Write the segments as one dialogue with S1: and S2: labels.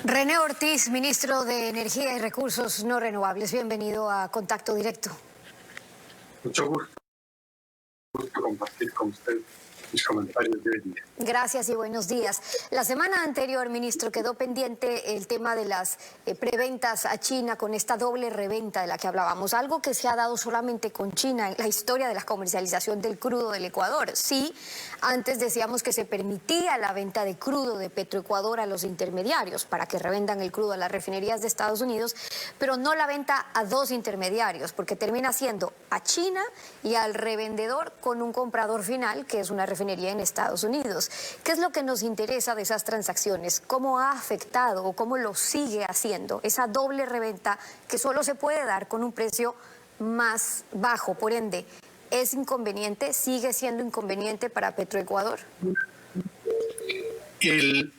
S1: René Ortiz, ministro de Energía y Recursos No Renovables. Bienvenido a Contacto Directo.
S2: Mucho gusto compartir con usted mis comentarios de hoy día.
S1: Gracias y buenos días. La semana anterior, ministro, quedó pendiente el tema de las preventas a China con esta doble reventa de la que hablábamos, algo que se ha dado solamente con China en la historia de la comercialización del crudo del Ecuador. Sí, antes decíamos que se permitía la venta de crudo de Petroecuador a los intermediarios para que revendan el crudo a las refinerías de Estados Unidos, pero no la venta a dos intermediarios, porque termina siendo a China y al revendedor con un comprador final, que es una refinería en Estados Unidos. ¿Qué es lo que nos interesa de esas transacciones? ¿Cómo ha afectado o cómo lo sigue haciendo esa doble reventa que solo se puede dar con un precio más bajo? Por ende, ¿es inconveniente? ¿Sigue siendo inconveniente para Petroecuador?
S2: El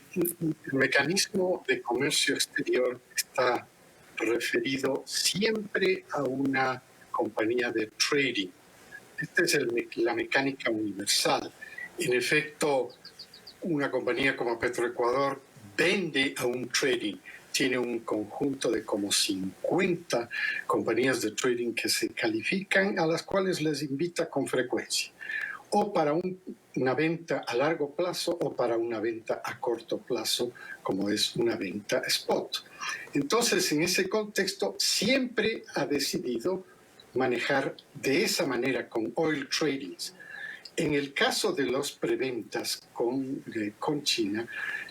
S2: mecanismo de comercio exterior está referido siempre a una compañía de trading. Esta es la mecánica universal. En efecto, una compañía como Petroecuador vende a un trading. Tiene un conjunto de como 50 compañías de trading que se califican, a las cuales les invita con frecuencia, o para una venta a largo plazo o para una venta a corto plazo, como es una venta spot. Entonces, en ese contexto, siempre ha decidido manejar de esa manera con oil tradings. En el caso de los preventas con China,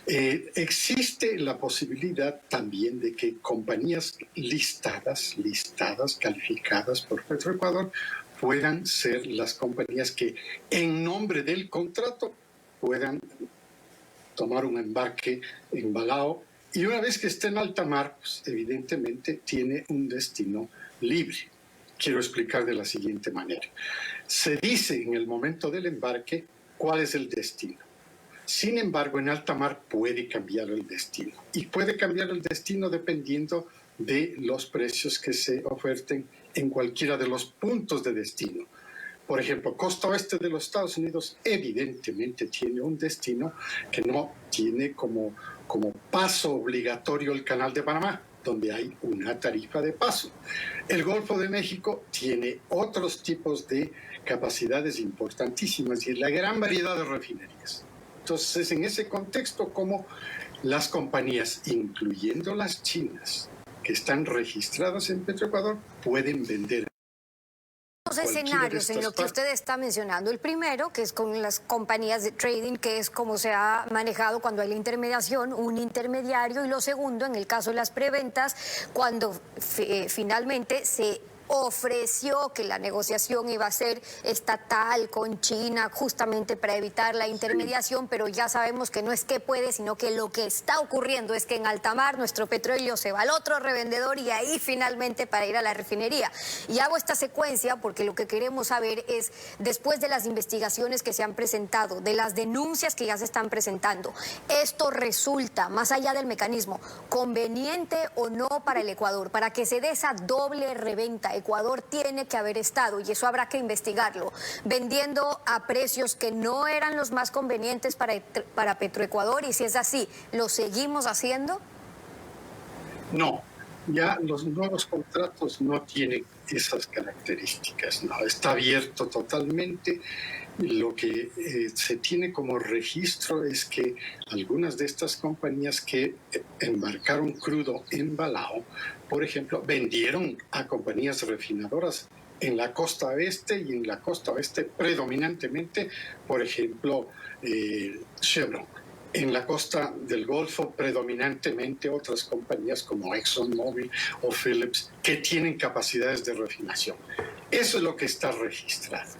S2: existe la posibilidad también de que compañías listadas, calificadas por Petroecuador, puedan ser las compañías que en nombre del contrato puedan tomar un embarque en Balao, y una vez que esté en alta mar, pues, evidentemente tiene un destino libre. Quiero explicar de la siguiente manera. Se dice en el momento del embarque cuál es el destino. Sin embargo, en alta mar puede cambiar el destino. Y puede cambiar el destino dependiendo de los precios que se oferten en cualquiera de los puntos de destino. Por ejemplo, costa oeste de los Estados Unidos evidentemente tiene un destino que no tiene como paso obligatorio el Canal de Panamá, donde hay una tarifa de paso. El Golfo de México tiene otros tipos de capacidades importantísimas y la gran variedad de refinerías. Entonces, en ese contexto, como las compañías, incluyendo las chinas, que están registradas en Petroecuador, pueden vender.
S1: Dos escenarios en lo que usted está mencionando. El primero, que es con las compañías de trading, que es como se ha manejado cuando hay la intermediación, un intermediario. Y lo segundo, en el caso de las preventas, cuando finalmente se ofreció que la negociación iba a ser estatal con China justamente para evitar la intermediación, pero ya sabemos que no es que puede, sino que lo que está ocurriendo es que en alta mar nuestro petróleo se va al otro revendedor y ahí finalmente para ir a la refinería. Y hago esta secuencia porque lo que queremos saber es, después de las investigaciones que se han presentado, de las denuncias que ya se están presentando, ¿esto resulta, más allá del mecanismo, conveniente o no para el Ecuador? Para que se dé esa doble reventa, Ecuador tiene que haber estado, y eso habrá que investigarlo, vendiendo a precios que no eran los más convenientes para Petroecuador, y si es así, ¿lo seguimos haciendo?
S2: No, ya los nuevos contratos no tienen esas características, no, está abierto totalmente. Lo que se tiene como registro es que algunas de estas compañías que embarcaron crudo en Balao, por ejemplo, vendieron a compañías refinadoras en la costa oeste, y en la costa oeste predominantemente, por ejemplo, Chevron. En la costa del Golfo, predominantemente otras compañías como ExxonMobil o Phillips, que tienen capacidades de refinación. Eso es lo que está registrado.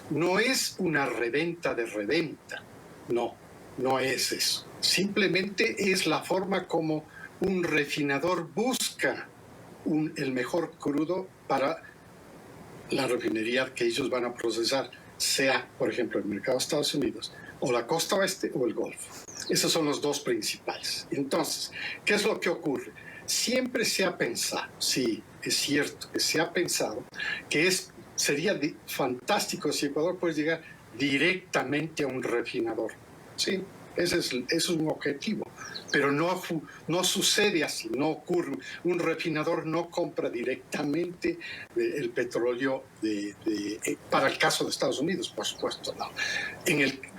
S2: No es una reventa de reventa, no es eso. Simplemente es la forma como un refinador busca el mejor crudo para la refinería que ellos van a procesar, sea, por ejemplo, el mercado de Estados Unidos, o la costa oeste o el Golfo. Esos son los dos principales. Entonces, ¿qué es lo que ocurre? Siempre se ha pensado, sí, es cierto que se ha pensado que sería fantástico si Ecuador puede llegar directamente a un refinador, ¿sí? Ese es un objetivo. Pero no sucede así, no ocurre. Un refinador no compra directamente el petróleo para el caso de Estados Unidos, por supuesto, no.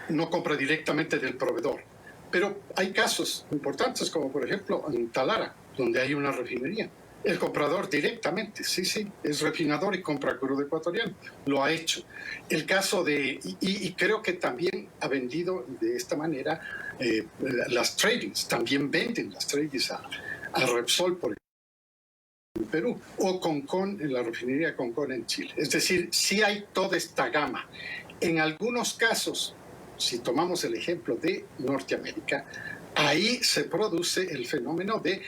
S2: No compra directamente del proveedor. Pero hay casos importantes, como por ejemplo en Talara, donde hay una refinería. El comprador directamente, sí, es refinador y compra crudo ecuatoriano. Lo ha hecho. El caso y creo que también ha vendido de esta manera las tradings. También venden las tradings a Repsol, por ejemplo, en Perú, o Concon, en la refinería Concon en Chile. Es decir, sí hay toda esta gama. En algunos casos, si tomamos el ejemplo de Norteamérica, ahí se produce el fenómeno de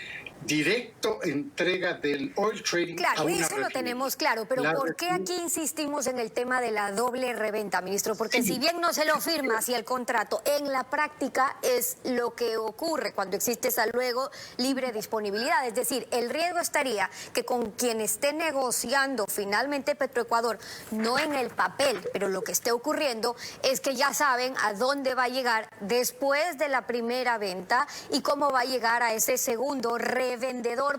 S2: directo entrega del oil trading a
S1: Claro,
S2: una
S1: eso
S2: refinería.
S1: lo tenemos claro, pero ¿por qué aquí insistimos en el tema de la doble reventa, ministro? Porque si bien no se lo firma así el contrato, en la práctica es lo que ocurre cuando existe esa luego libre disponibilidad. Es decir, el riesgo estaría que con quien esté negociando finalmente Petroecuador, no en el papel, pero lo que esté ocurriendo es que ya saben a dónde va a llegar después de la primera venta y cómo va a llegar a ese segundo revendedor,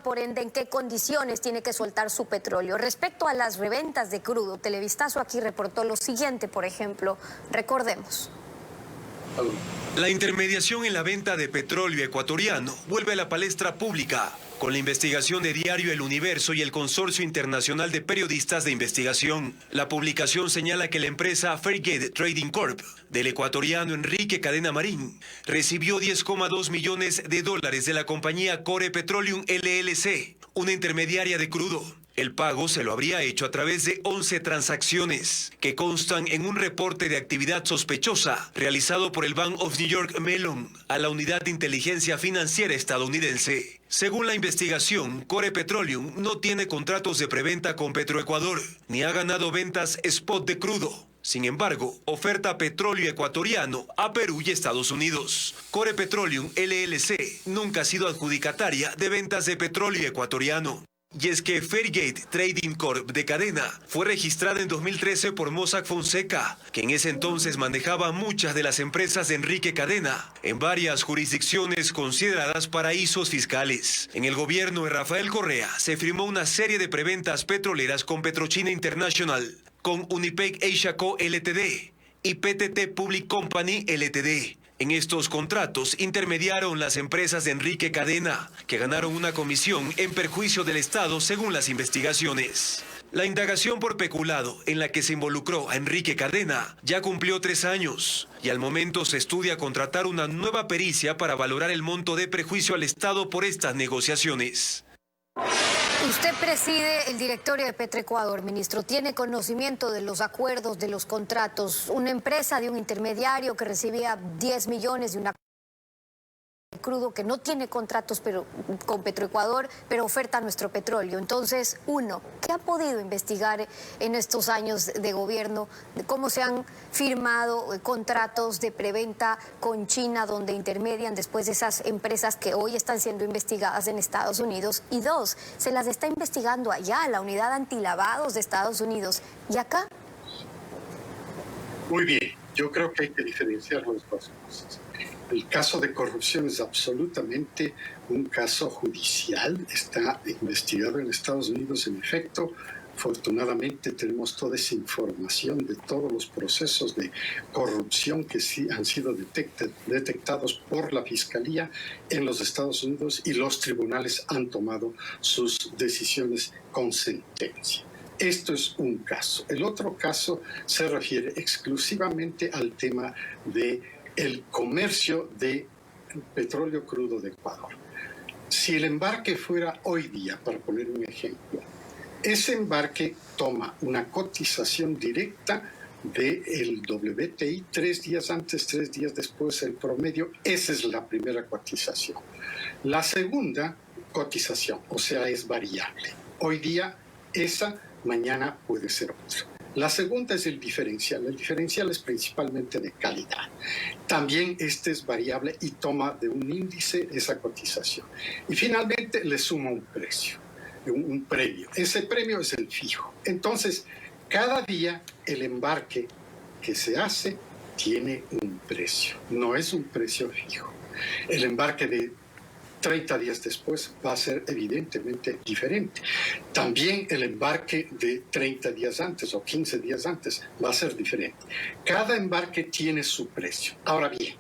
S1: por ende, en qué condiciones tiene que soltar su petróleo. Respecto a las reventas de crudo, Televistazo aquí reportó lo siguiente, por ejemplo, recordemos.
S3: La intermediación en la venta de petróleo ecuatoriano vuelve a la palestra pública con la investigación de Diario El Universo y el Consorcio Internacional de Periodistas de Investigación. La publicación señala que la empresa Fairgate Trading Corp del ecuatoriano Enrique Cadena Marín recibió $10,2 millones de la compañía Core Petroleum LLC, una intermediaria de crudo. El pago se lo habría hecho a través de 11 transacciones que constan en un reporte de actividad sospechosa realizado por el Bank of New York Mellon a la Unidad de Inteligencia Financiera estadounidense. Según la investigación, Core Petroleum no tiene contratos de preventa con Petroecuador, ni ha ganado ventas spot de crudo. Sin embargo, oferta petróleo ecuatoriano a Perú y Estados Unidos. Core Petroleum LLC nunca ha sido adjudicataria de ventas de petróleo ecuatoriano. Y es que Fairgate Trading Corp de Cadena fue registrada en 2013 por Mossack Fonseca, que en ese entonces manejaba muchas de las empresas de Enrique Cadena en varias jurisdicciones consideradas paraísos fiscales. En el gobierno de Rafael Correa se firmó una serie de preventas petroleras con Petrochina International, con Unipec Asia Co. Ltd. y PTT Public Company Ltd. En estos contratos intermediaron las empresas de Enrique Cadena, que ganaron una comisión en perjuicio del Estado según las investigaciones. La indagación por peculado en la que se involucró a Enrique Cadena ya cumplió 3 años y al momento se estudia contratar una nueva pericia para valorar el monto de perjuicio al Estado por estas negociaciones.
S1: Usted preside el directorio de Petroecuador, ministro. ¿Tiene conocimiento de los acuerdos, de los contratos? Una empresa de un intermediario que recibía 10 millones de una crudo que no tiene contratos con Petroecuador, pero oferta nuestro petróleo. Entonces, uno, ¿qué ha podido investigar en estos años de gobierno? De cómo se han firmado contratos de preventa con China, donde intermedian después de esas empresas que hoy están siendo investigadas en Estados Unidos. Y dos, se las está investigando allá, la unidad antilavados de Estados Unidos. ¿Y acá?
S2: Muy bien, yo creo que hay que diferenciar las dos cosas. El caso de corrupción es absolutamente un caso judicial, está investigado en Estados Unidos en efecto. Afortunadamente tenemos toda esa información de todos los procesos de corrupción que sí han sido detectados por la Fiscalía en los Estados Unidos y los tribunales han tomado sus decisiones con sentencia. Esto es un caso. El otro caso se refiere exclusivamente al tema de el comercio de petróleo crudo de Ecuador. Si el embarque fuera hoy día, para poner un ejemplo, ese embarque toma una cotización directa del WTI 3 días antes, 3 días después, el promedio. Esa es la primera cotización. La segunda cotización, o sea, es variable. Hoy día esa, mañana puede ser otra. La segunda es el diferencial. El diferencial es principalmente de calidad. También este es variable y toma de un índice esa cotización. Y finalmente le suma un precio, un premio. Ese premio es el fijo. Entonces, cada día el embarque que se hace tiene un precio, no es un precio fijo. El embarque de 30 días después va a ser evidentemente diferente. También el embarque de 30 días antes o 15 días antes va a ser diferente. Cada embarque tiene su precio. Ahora bien,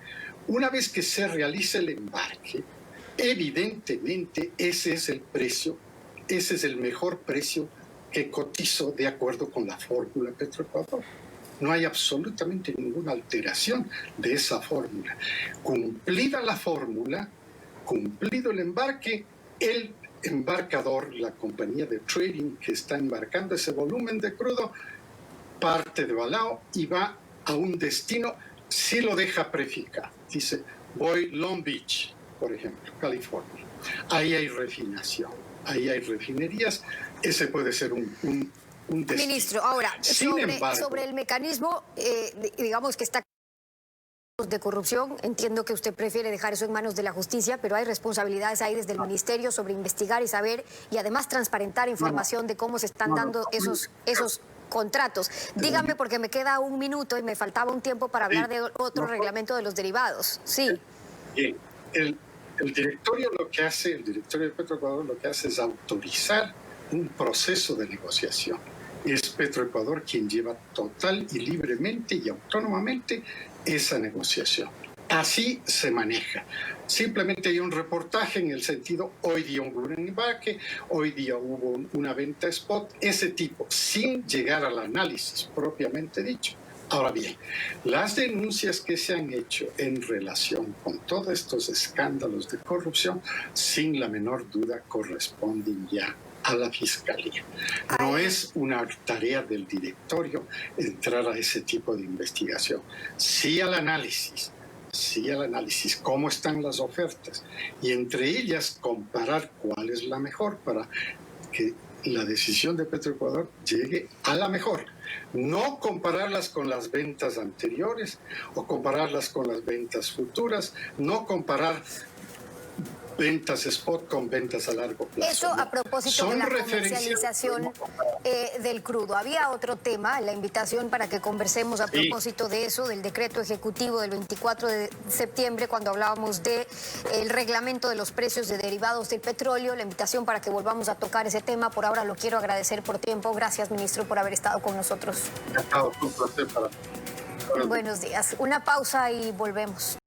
S2: una vez que se realice el embarque, evidentemente ese es el precio, ese es el mejor precio que cotizó de acuerdo con la fórmula Petroecuador. No hay absolutamente ninguna alteración de esa fórmula. Cumplida la fórmula, cumplido el embarque, el embarcador, la compañía de trading que está embarcando ese volumen de crudo, parte de Balao y va a un destino, si lo deja prefijado. Dice, voy Long Beach, por ejemplo, California. Ahí hay refinación, ahí hay refinerías, ese puede ser un destino.
S1: Ministro, ahora, sobre el mecanismo, digamos que está de corrupción, entiendo que usted prefiere dejar eso en manos de la justicia, pero hay responsabilidades ahí desde el ministerio sobre investigar y saber y además transparentar información de cómo se están dando esos contratos. Dígame, porque me queda un minuto y me faltaba un tiempo para hablar de otro reglamento de los derivados. Sí.
S2: Bien, el directorio lo que hace, el directorio de Petroecuador lo que hace es autorizar un proceso de negociación. Es Petroecuador quien lleva total y libremente y autónomamente esa negociación. Así se maneja. Simplemente hay un reportaje en el sentido, hoy día hubo un embarque, hoy día hubo una venta spot, ese tipo, sin llegar al análisis propiamente dicho. Ahora bien, las denuncias que se han hecho en relación con todos estos escándalos de corrupción, sin la menor duda, corresponden ya a la Fiscalía. No es una tarea del directorio entrar a ese tipo de investigación. Sí al análisis, cómo están las ofertas y entre ellas comparar cuál es la mejor para que la decisión de Petroecuador llegue a la mejor. No compararlas con las ventas anteriores o compararlas con las ventas futuras, no comparar ventas spot con ventas a largo plazo.
S1: Eso a propósito de la comercialización del crudo. Había otro tema, la invitación para que conversemos a propósito de eso, del decreto ejecutivo del 24 de septiembre, cuando hablábamos del reglamento de los precios de derivados del petróleo, la invitación para que volvamos a tocar ese tema. Por ahora lo quiero agradecer por tiempo. Gracias, ministro, por haber estado con nosotros.
S2: Un placer para...
S1: Buenos días. Una pausa y volvemos.